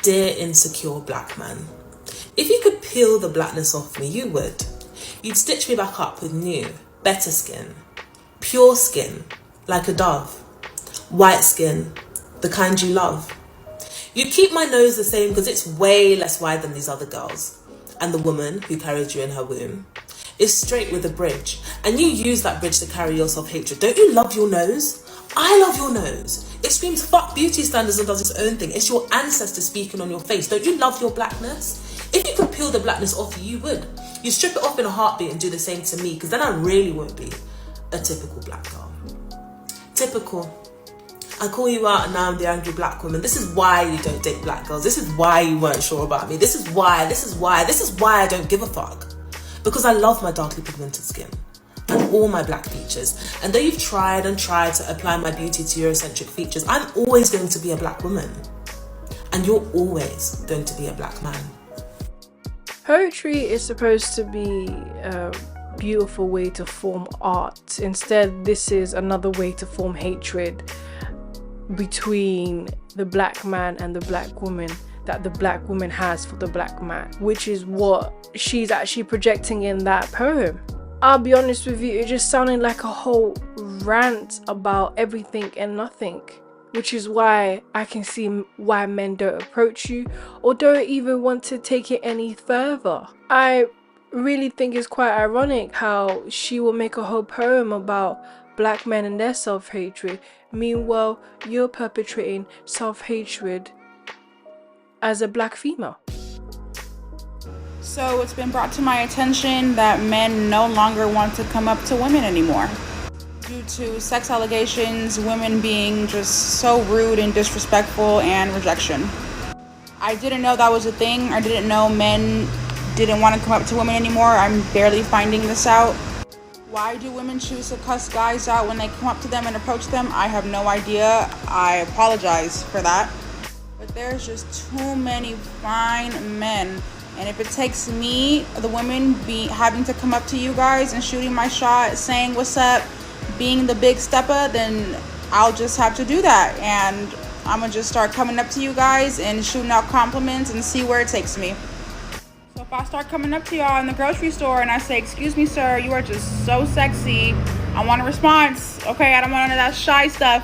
Dear insecure black man, if you could peel the blackness off me, you would. You'd stitch me back up with new, better skin. Pure skin, like a dove. White skin, the kind you love. You'd keep my nose the same because it's way less wide than these other girls. And the woman who carried you in her womb is straight with a bridge. And you use that bridge to carry your self-hatred. Don't you love your nose? I love your nose. It screams fuck beauty standards and does its own thing. It's your ancestor speaking on your face. Don't you love your blackness? If you could peel the blackness off you would. You strip it off in a heartbeat and do the same to me, because then I really won't be a typical black girl. Typical. I call you out and now I'm the angry black woman. This is why you don't date black girls. This is why you weren't sure about me. This is why I don't give a fuck. Because I love my darkly pigmented skin and all my black features. And though you've tried to apply my beauty to your eccentric features, I'm always going to be a black woman. And you're always going to be a black man. Poetry is supposed to be a beautiful way to form art. Instead, this is another way to form hatred between the black man and the black woman that the black woman has for the black man, which is what she's actually projecting in that poem. I'll be honest with you, it just sounded like a whole rant about everything and nothing, which is why I can see why men don't approach you or don't even want to take it any further. I really think it's quite ironic how she will make a whole poem about black men and their self-hatred. Meanwhile, you're perpetrating self-hatred as a black female. So it's been brought to my attention that men no longer want to come up to women anymore. Due to sex allegations, women being just so rude and disrespectful, and rejection. I didn't know that was a thing. I didn't know men didn't want to come up to women anymore. I'm barely finding this out. Why do women choose to cuss guys out when they come up to them and approach them? I have no idea. I apologize for that. But there's just too many fine men. And if it takes me, the women, having to come up to you guys and shooting my shot, saying what's up, being the big stepper, then I'll just have to do that. And I'm gonna just start coming up to you guys and shooting out compliments and see where it takes me. So if I start coming up to y'all in the grocery store and I say, excuse me, sir, you are just so sexy, I want a response. Okay, I don't want none of that shy stuff.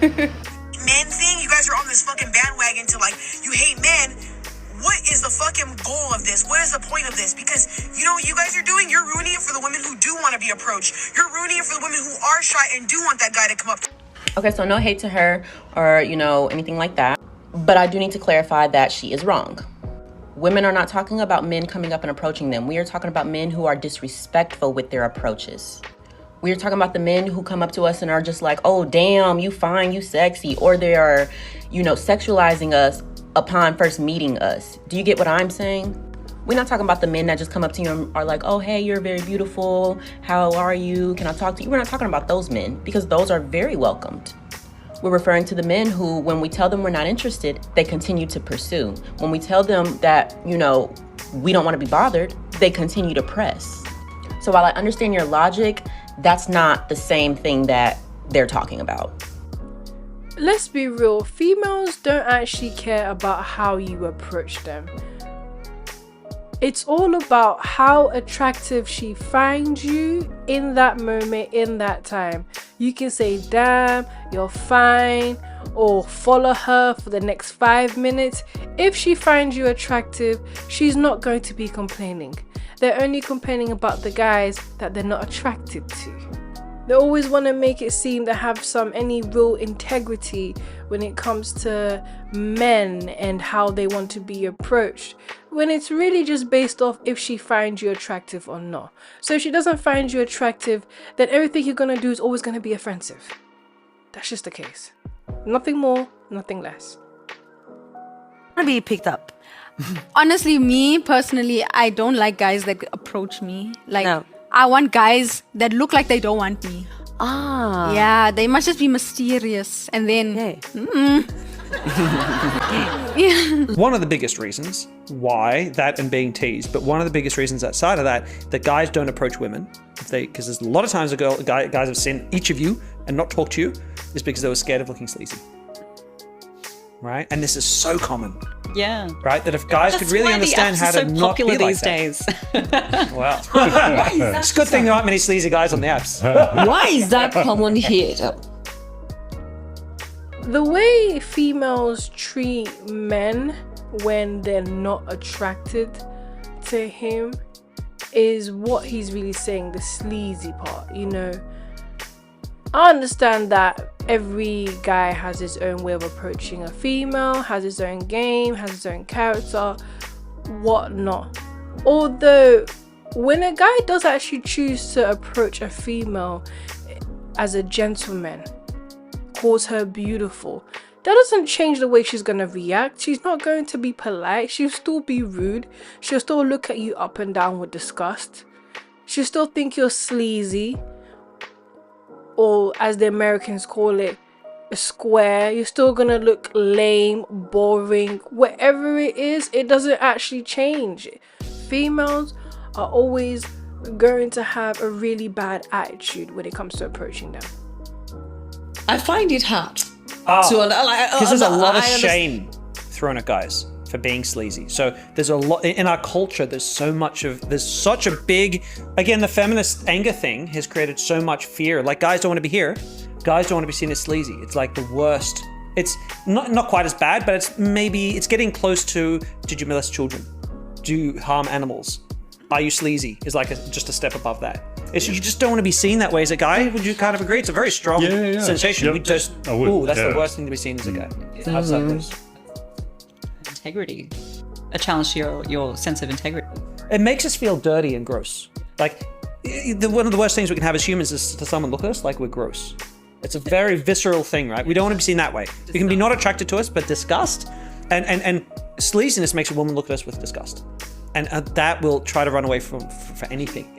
Men thing, you guys are on this fucking bandwagon to like, you hate men. What is the fucking goal of this? What is the point of this? Because you know what you guys are doing? You're ruining it for the women who do want to be approached. You're ruining it for the women who are shy and do want that guy to come up. Okay, so no hate to her or, anything like that. But I do need to clarify that she is wrong. Women are not talking about men coming up and approaching them. We are talking about men who are disrespectful with their approaches. We are talking about the men who come up to us and are just like, oh, damn, you fine, you sexy. Or they are, sexualizing us upon first meeting us. Do you get what I'm saying? We're not talking about the men that just come up to you and are like, oh, hey, you're very beautiful. How are you? Can I talk to you? We're not talking about those men, because those are very welcomed. We're referring to the men who, when we tell them we're not interested, they continue to pursue. When we tell them that, we don't want to be bothered, they continue to press. So while I understand your logic, that's not the same thing that they're talking about. Let's be real, females don't actually care about how you approach them. It's all about how attractive she finds you in that moment, in that time. You can say, damn, you're fine, or follow her for the next 5 minutes. If she finds you attractive, she's not going to be complaining. They're only complaining about the guys that they're not attracted to. They always want to make it seem they have any real integrity when it comes to men and how they want to be approached, when it's really just based off if she finds you attractive or not. So if she doesn't find you attractive, then everything you're going to do is always going to be offensive. That's just the case. Nothing more, nothing less. I want to be picked up. Honestly, me personally, I don't like guys that approach me. No. I want guys that look like they don't want me. Ah. Yeah, they must just be mysterious. And then... Yeah. One of the biggest reasons why that and being teased, but one of the biggest reasons outside of that guys don't approach women, because there's a lot of times guys have seen each of you and not talk to you, is because they were scared of looking sleazy. Right? And this is so common. Yeah. Right? That if guys could really understand how to not be like these that. days. Wow. It's a good thing there aren't many sleazy guys on the apps. Why is that common here? The way females treat men when they're not attracted to him is what he's really saying, the sleazy part, you know. I understand that every guy has his own way of approaching a female, has his own game, has his own character, whatnot. Although, when a guy does actually choose to approach a female as a gentleman, calls her beautiful, that doesn't change the way she's going to react. She's not going to be polite. She'll still be rude. She'll still look at you up and down with disgust. She'll still think you're sleazy, or as the Americans call it, a square. You're still gonna look lame, boring, whatever it is. It doesn't actually change. Females are always going to have a really bad attitude when it comes to approaching them. I find it hard. Because there's a lot of shame thrown at guys for being sleazy. So there's a lot in our culture. There's such a big, again, the feminist anger thing has created so much fear. Like, guys don't want to be here. Guys don't want to be seen as sleazy. It's like the worst. It's not quite as bad, but it's getting close to, did you molest children? Do you harm animals? Are you sleazy? Is like just a step above that. You just don't want to be seen that way as a guy. Would you kind of agree? It's a very strong sensation. Yep. We just, that's the worst thing to be seen as a guy. I've said this. Integrity. A challenge to your sense of integrity. It makes us feel dirty and gross. Like, one of the worst things we can have as humans is to someone look at us like we're gross. It's a very visceral thing, right? We don't want to be seen that way. You can be not attracted to us, but disgust. And sleaziness makes a woman look at us with disgust. And that will try to run away for anything.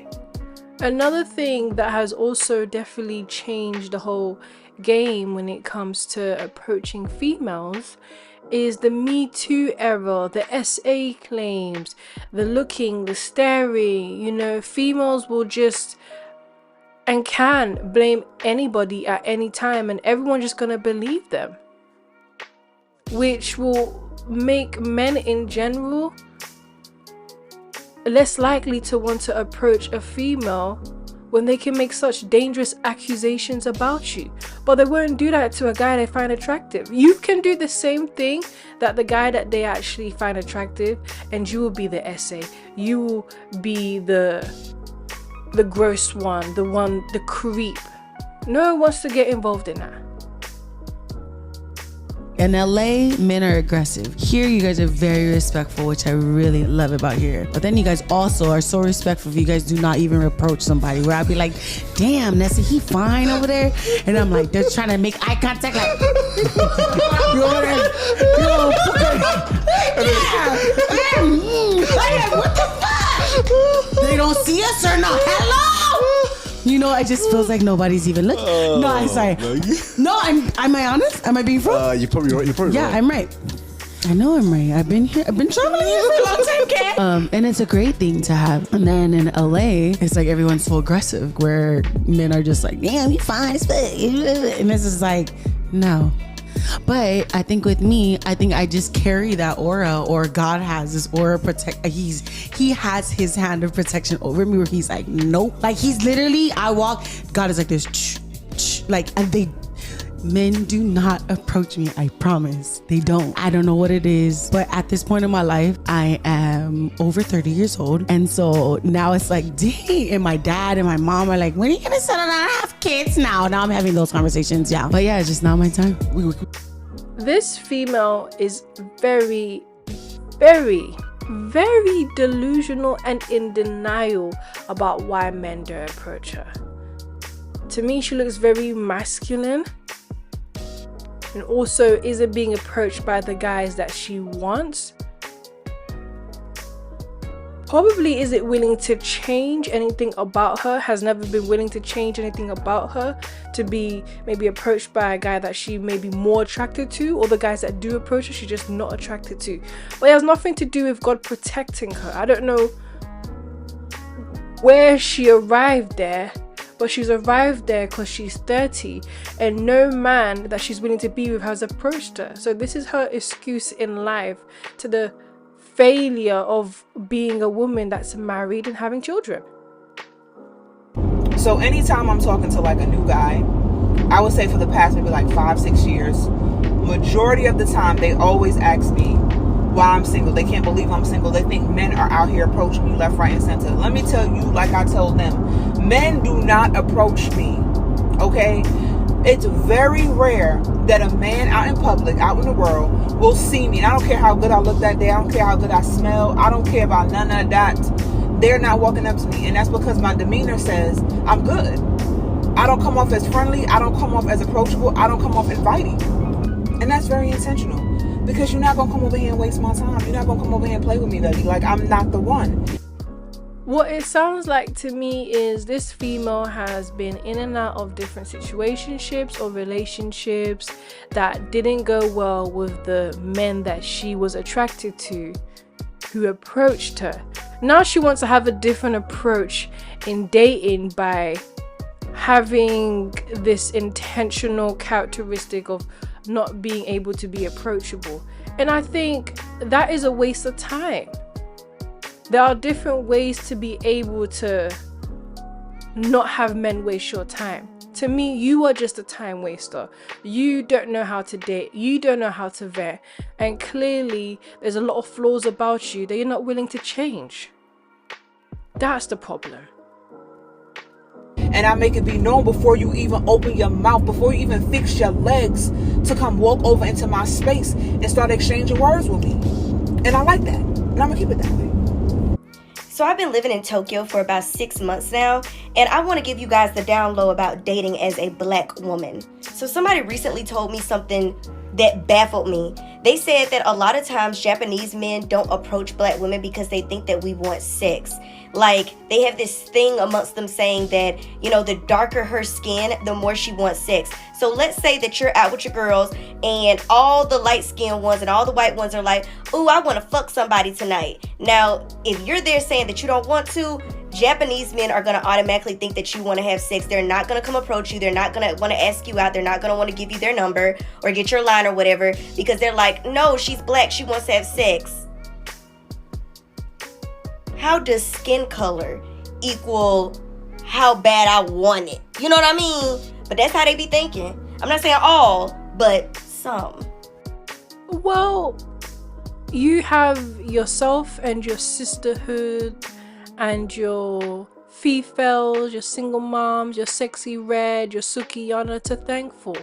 Another thing that has also definitely changed the whole game when it comes to approaching females is the Me Too era, the SA claims, the looking, the staring. You know, females will just and can blame anybody at any time, and everyone's just gonna believe them, which will make men in general less likely to want to approach a female when they can make such dangerous accusations about you. But they won't do that to a guy they find attractive. You can do the same thing that the guy that they actually find attractive, and you will be the SA. You will be the gross one, the creep. No one wants to get involved in that. In LA, men are aggressive. Here, you guys are very respectful, which I really love about here. But then you guys also are so respectful if you guys do not even approach somebody. Where I'd be like, damn, Nessie, he fine over there? And I'm like, they're trying to make eye contact, like, you over there? What the fuck? They don't see us or not? Hello? You know, it just feels like nobody's even looking. No, I'm sorry. No, am I honest? Am I being frank? You're probably right. Yeah, right. I'm right. I know I'm right. I've been here. I've been traveling here for a long time, okay? And it's a great thing to have. And then in LA, it's like everyone's so aggressive, where men are just like, damn, you fine as fuck. And this is like, no. But I think with me, I just carry that aura, or God has this aura he has his hand of protection over me, where he's like, nope. Like, he's literally, I walk, God is like this, like, and men do not approach me, I promise. They don't. I don't know what it is, but at this point in my life, I am over 30 years old. And so now it's like, dang, and my dad and my mom are like, when are you gonna settle down and have kids now? Now I'm having those conversations, yeah. But yeah, it's just not my time. This female is very, very, very delusional and in denial about why men don't approach her. To me, she looks very masculine, and also isn't being approached by the guys that she wants. Probably isn't willing to change anything about her, has never been willing to change anything about her to be maybe approached by a guy that she may be more attracted to, or the guys that do approach her she's just not attracted to. But it has nothing to do with God protecting her. I don't know where she arrived there, but but she's arrived there because she's 30 and no man that she's willing to be with has approached her. So this is her excuse in life to the failure of being a woman that's married and having children. So anytime I'm talking to like a new guy, I would say for the past maybe like 5-6 years, majority of the time they always ask me why I'm single. They can't believe I'm single. They think men are out here approaching me left, right, and center. Let me tell you, like I told them, men do not approach me, okay? It's very rare that a man out in public, out in the world, will see me. And I don't care how good I look that day. I don't care how good I smell. I don't care about none of that. They're not walking up to me. And that's because my demeanor says I'm good. I don't come off as friendly. I don't come off as approachable. I don't come off inviting. And that's very intentional. Because you're not going to come over here and waste my time. You're not going to come over here and play with me, baby. Like, I'm not the one. What it sounds like to me is this female has been in and out of different situationships or relationships that didn't go well with the men that she was attracted to who approached her. Now she wants to have a different approach in dating by having this intentional characteristic of not being able to be approachable. And I think that is a waste of time. There are different ways to be able to not have men waste your time. To me, you are just a time waster. You don't know how to date. You don't know how to vet. And clearly, there's a lot of flaws about you that you're not willing to change. That's the problem. And I make it be known before you even open your mouth, before you even fix your legs to come walk over into my space and start exchanging words with me. And I like that. And I'm going to keep it that way. So I've been living in Tokyo for about 6 months now, and I want to give you guys the down low about dating as a black woman. So somebody recently told me something that baffled me. They said that a lot of times Japanese men don't approach black women because they think that we want sex. Like, they have this thing amongst them saying that, you know, the darker her skin, the more she wants sex. So let's say that you're out with your girls and all the light-skinned ones and all the white ones are like, ooh, I want to fuck somebody tonight. Now, if you're there saying that you don't want to, Japanese men are going to automatically think that you want to have sex. They're not going to come approach you. They're not going to want to ask you out. They're not going to want to give you their number or get your line or whatever because they're like, no, she's black. She wants to have sex. How does skin color equal how bad I want it? You know what I mean? But that's how they be thinking. I'm not saying all, but some. Well, you have yourself and your sisterhood and your Fefails, your single moms, your Sexy Red, your Sukiyana to thank for.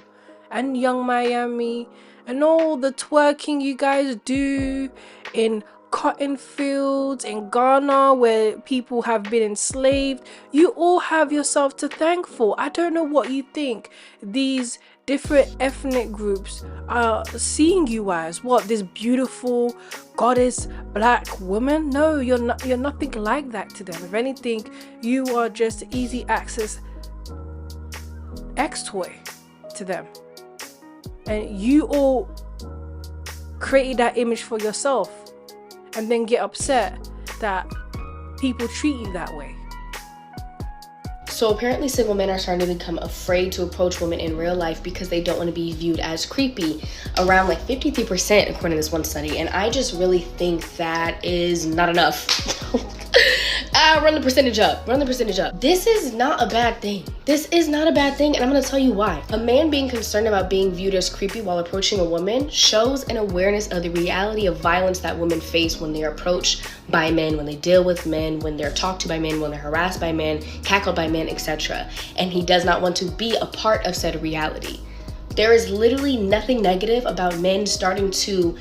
And Young Miami and all the twerking you guys do in cotton fields in Ghana where people have been enslaved. You all have yourself to thank for. I don't know what you think these different ethnic groups are seeing you as. What, this beautiful goddess black woman? No, you're nothing like that to them. If anything, you are just easy access ex-toy to them. And you all created that image for yourself and then get upset that people treat you that way. So apparently single men are starting to become afraid to approach women in real life because they don't want to be viewed as creepy. Around like 53% according to this one study. And I just really think that is not enough. Run the percentage up. This is not a bad thing. This is not a bad thing, and I'm going to tell you why. A man being concerned about being viewed as creepy while approaching a woman shows an awareness of the reality of violence that women face when they're approached by men, when they deal with men, when they're talked to by men, when they're harassed by men, cackled by men, etc. And he does not want to be a part of said reality. There is literally nothing negative about men starting to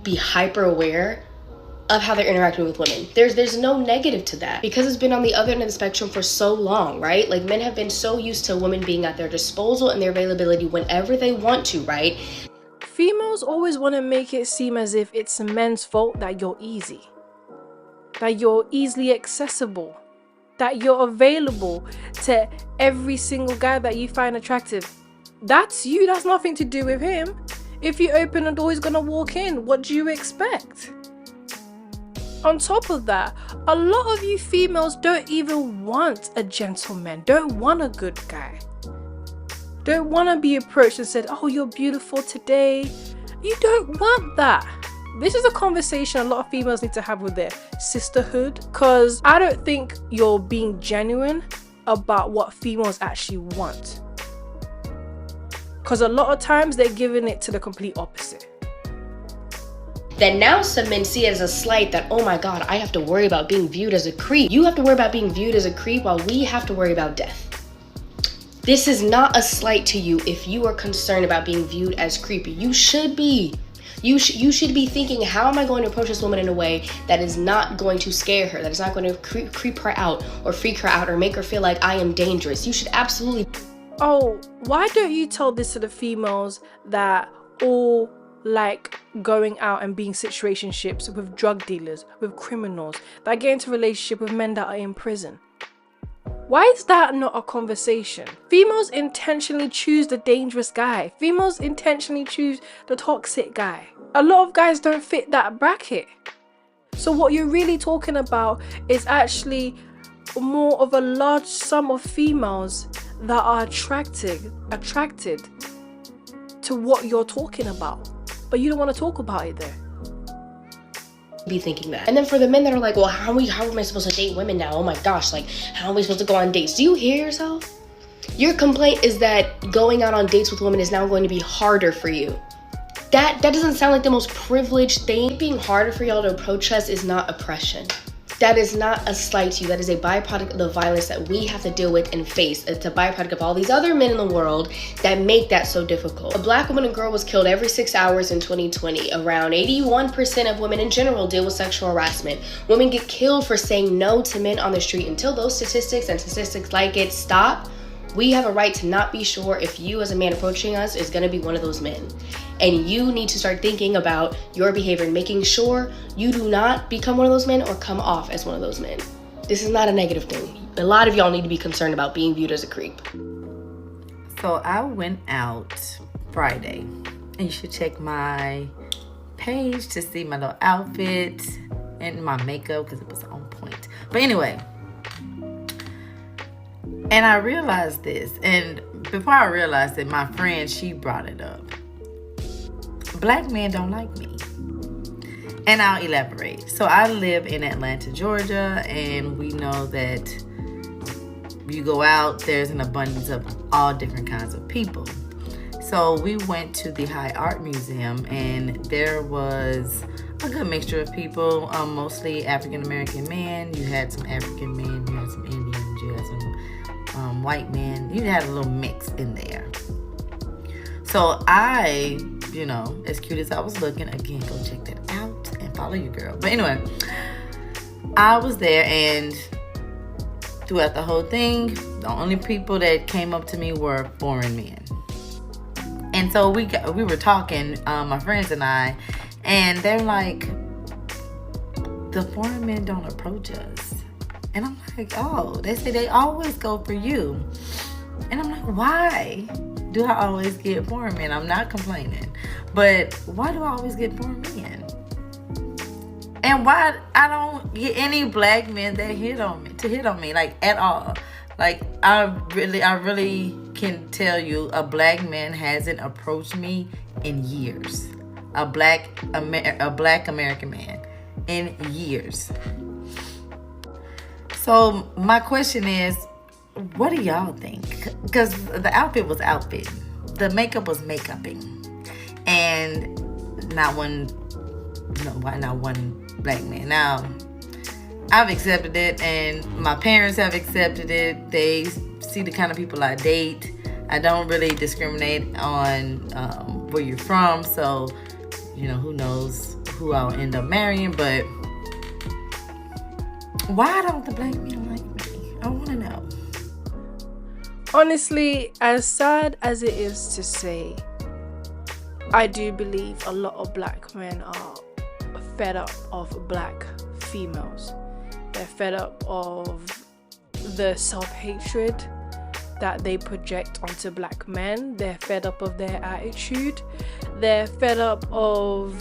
be hyper aware of how they're interacting with women. There's no negative to that because it's been on the other end of the spectrum for so long, right? Like, men have been so used to women being at their disposal and their availability whenever they want to, right? Females always want to make it seem as if it's men's fault that you're easy, that you're easily accessible, that you're available to every single guy that you find attractive. That's you. That's nothing to do with him. If you open a door, he's gonna walk in. What do you expect? On top of that, a lot of you females don't even want a gentleman, don't want a good guy. Don't want to be approached and said, oh, you're beautiful today. You don't want that. This is a conversation a lot of females need to have with their sisterhood, because I don't think you're being genuine about what females actually want. Because a lot of times they're giving it to the complete opposite. That now some men see it as a slight that, oh my God, I have to worry about being viewed as a creep. You have to worry about being viewed as a creep while we have to worry about death. This is not a slight to you if you are concerned about being viewed as creepy. You should be. You should be thinking, how am I going to approach this woman in a way that is not going to scare her, that is not going to creep her out or freak her out or make her feel like I am dangerous. You should absolutely... Oh, why don't you tell this to the females that all like going out and being situationships with drug dealers, with criminals, that get into relationship with men that are in prison? Why is that not a conversation? Females intentionally choose the dangerous guy. Females intentionally choose the toxic guy. A lot of guys don't fit that bracket. So what you're really talking about is actually more of a large sum of females that are attracted to what you're talking about. But you don't want to talk about it there. Be thinking that. And then for the men that are like, well, how am I supposed to date women now? Oh my gosh, like, how am I supposed to go on dates? Do you hear yourself? Your complaint is that going out on dates with women is now going to be harder for you. That doesn't sound like the most privileged thing. Being harder for y'all to approach us is not oppression. That is not a slight to you. That is a byproduct of the violence that we have to deal with and face. It's a byproduct of all these other men in the world that make that so difficult. A black woman and girl was killed every 6 hours in 2020. Around 81% of women in general deal with sexual harassment. Women get killed for saying no to men on the street. Until those statistics and statistics like it stop, we have a right to not be sure if you as a man approaching us is going to be one of those men. And you need to start thinking about your behavior and making sure you do not become one of those men or come off as one of those men. This is not a negative thing. A lot of y'all need to be concerned about being viewed as a creep. So I went out Friday, and you should check my page to see my little outfit and my makeup because it was on point. But anyway, and I realized this, and before I realized it, my friend, she brought it up. Black men don't like me. And I'll elaborate. So I live in Atlanta, Georgia, and we know that you go out, there's an abundance of all different kinds of people. So we went to the High Art Museum, and there was a good mixture of people, mostly African-American men. You had some African men, you had some Indians, you had some white men. You had a little mix in there. So I, as cute as I was looking, again, go check that out and follow your girl. But anyway, I was there, and throughout the whole thing, the only people that came up to me were foreign men. And so we were talking, my friends and I, and they're like, the foreign men don't approach us. And I'm like, oh, they say they always go for you. And I'm like, why do I always get foreign men? I'm not complaining, but why do I always get foreign men? And why I don't get any black men that hit on me like at all? Like I really can tell you a black man hasn't approached me in years. A black American man in years. So my question is, what do y'all think? Because the outfit was outfitting. The makeup was makeuping. And not one black man. Now, I've accepted it, and my parents have accepted it. They see the kind of people I date. I don't really discriminate on where you're from, so, who knows who I'll end up marrying, but why don't the black men like me? I want to know. Honestly, as sad as it is to say, I do believe a lot of black men are fed up of black females. They're fed up of the self-hatred that they project onto black men. They're fed up of their attitude. They're fed up of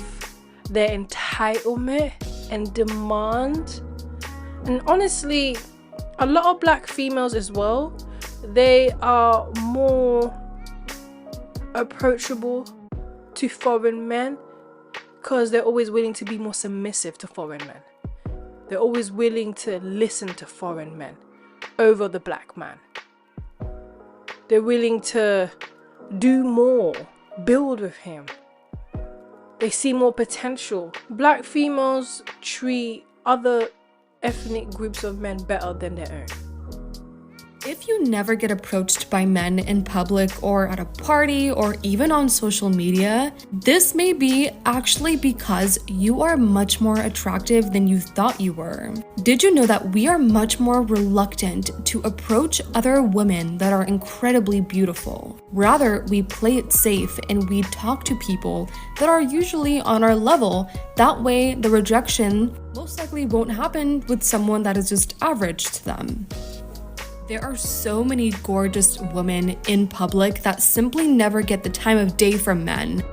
their entitlement. and demand. And honestly, a lot of black females as well, they are more approachable to foreign men because they're always willing to be more submissive to foreign men. They're always willing to listen to foreign men over the black man. They're willing to do more, build with him. They see more potential. Black females treat other ethnic groups of men better than their own. If you never get approached by men in public or at a party or even on social media, this may be actually because you are much more attractive than you thought you were. Did you know that we are much more reluctant to approach other women that are incredibly beautiful? Rather, we play it safe and we talk to people that are usually on our level. That way, the rejection most likely won't happen with someone that is just average to them. There are so many gorgeous women in public that simply never get the time of day from men.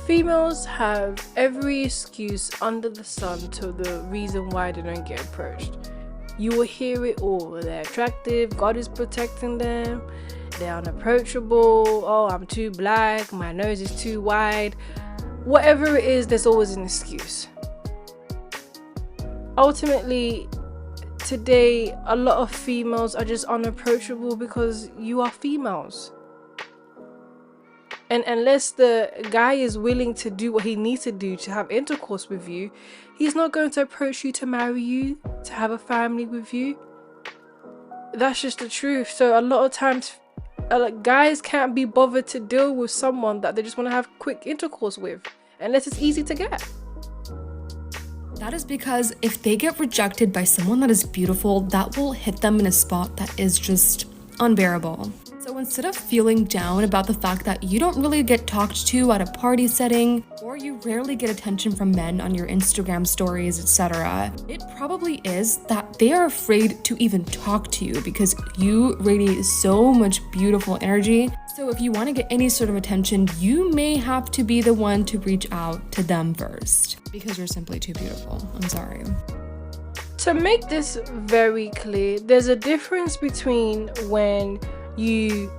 Females have every excuse under the sun to the reason why they don't get approached. You will hear it all. They're attractive, God is protecting them, they're unapproachable, oh, I'm too black, my nose is too wide. Whatever it is, there's always an excuse. Ultimately, today, a lot of females are just unapproachable because you are females. And unless the guy is willing to do what he needs to do to have intercourse with you, he's not going to approach you to marry you, to have a family with you. That's just the truth. So a lot of times, guys can't be bothered to deal with someone that they just want to have quick intercourse with, unless it's easy to get. That is because if they get rejected by someone that is beautiful, that will hit them in a spot that is just unbearable. So instead of feeling down about the fact that you don't really get talked to at a party setting, or you rarely get attention from men on your Instagram stories, etc., it probably is that they are afraid to even talk to you because you radiate so much beautiful energy. So if you want to get any sort of attention, you may have to be the one to reach out to them first because you're simply too beautiful. I'm sorry. To make this very clear, there's a difference between when you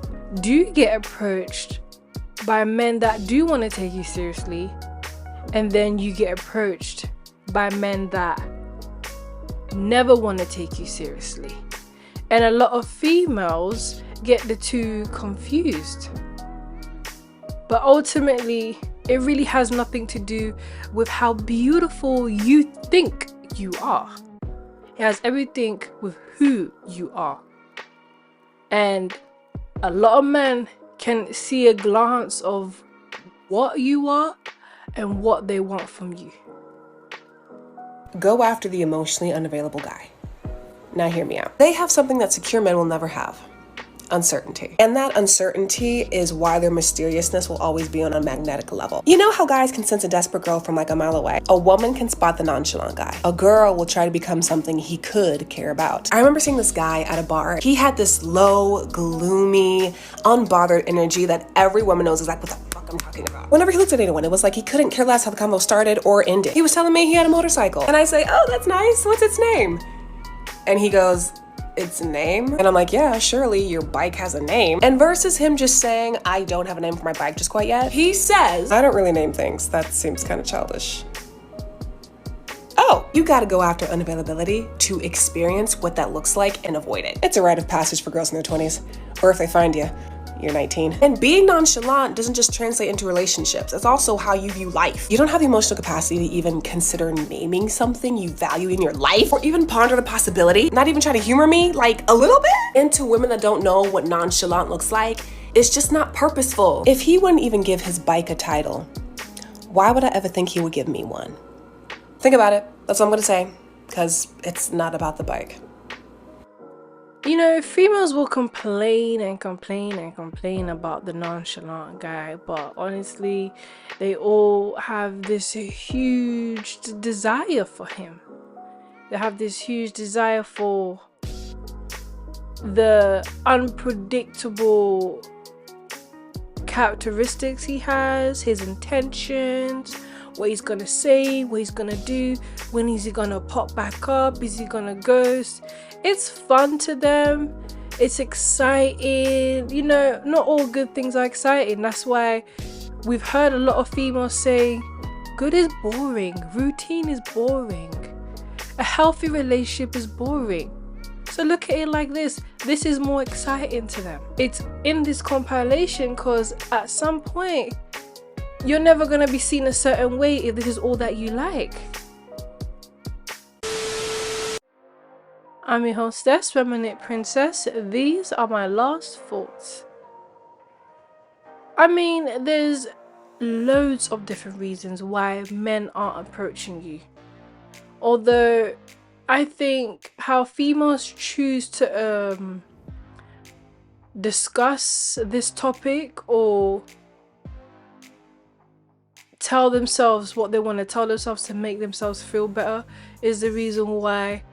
do get approached by men that do want to take you seriously, and then you get approached by men that never want to take you seriously. And a lot of females get the two confused. But ultimately, it really has nothing to do with how beautiful you think you are. It has everything with who you are. And a lot of men can see a glance of what you are and what they want from you. Go after the emotionally unavailable guy. Now hear me out. They have something that secure men will never have. Uncertainty. And that uncertainty is why their mysteriousness will always be on a magnetic level. You know how guys can sense a desperate girl from like a mile away? A woman can spot the nonchalant guy. A girl will try to become something he could care about. I remember seeing this guy at a bar. He had this low, gloomy, unbothered energy that every woman knows exactly what the fuck I'm talking about. Whenever he looked at anyone, it was like he couldn't care less how the convo started or ended. He was telling me he had a motorcycle. And I say, oh, that's nice. What's its name? And he goes, its name? And I'm like, yeah, surely your bike has a name. And versus him just saying, I don't have a name for my bike just quite yet, he says, I don't really name things. That seems kind of childish. Oh, you gotta go after unavailability to experience what that looks like and avoid it. It's a rite of passage for girls in their 20s. Or if they find you, you're 19. And being nonchalant doesn't just translate into relationships. It's also how you view life. You don't have the emotional capacity to even consider naming something you value in your life or even ponder the possibility, not even try to humor me like a little bit. And to women that don't know what nonchalant looks like, it's just not purposeful. If he wouldn't even give his bike a title, why would I ever think he would give me one? Think about it. That's what I'm gonna say, because it's not about the bike. You know, females will complain and complain and complain about the nonchalant guy, but honestly, they all have this huge desire for him. They have this huge desire for the unpredictable characteristics he has, his intentions, what he's gonna say, what he's gonna do, when is he gonna pop back up, is he gonna ghost. It's fun to them, it's exciting. You know, not all good things are exciting. That's why we've heard a lot of females say good is boring, routine is boring, a healthy relationship is boring. So look at it like this is more exciting to them. It's in this compilation because at some point you're never going to be seen a certain way if this is all that you like. I'm your hostess, Feminine Princess. These are my last thoughts. I mean, there's loads of different reasons why men aren't approaching you. Although I think how females choose to discuss this topic or tell themselves what they want to tell themselves to make themselves feel better is the reason why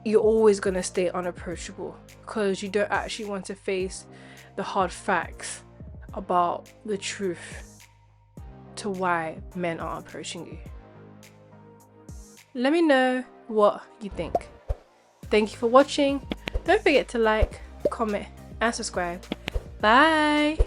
you're always going to stay unapproachable, because you don't actually want to face the hard facts about the truth to why men aren't approaching you. Let me know what you think. Thank you for watching. Don't forget to like, comment and subscribe. Bye.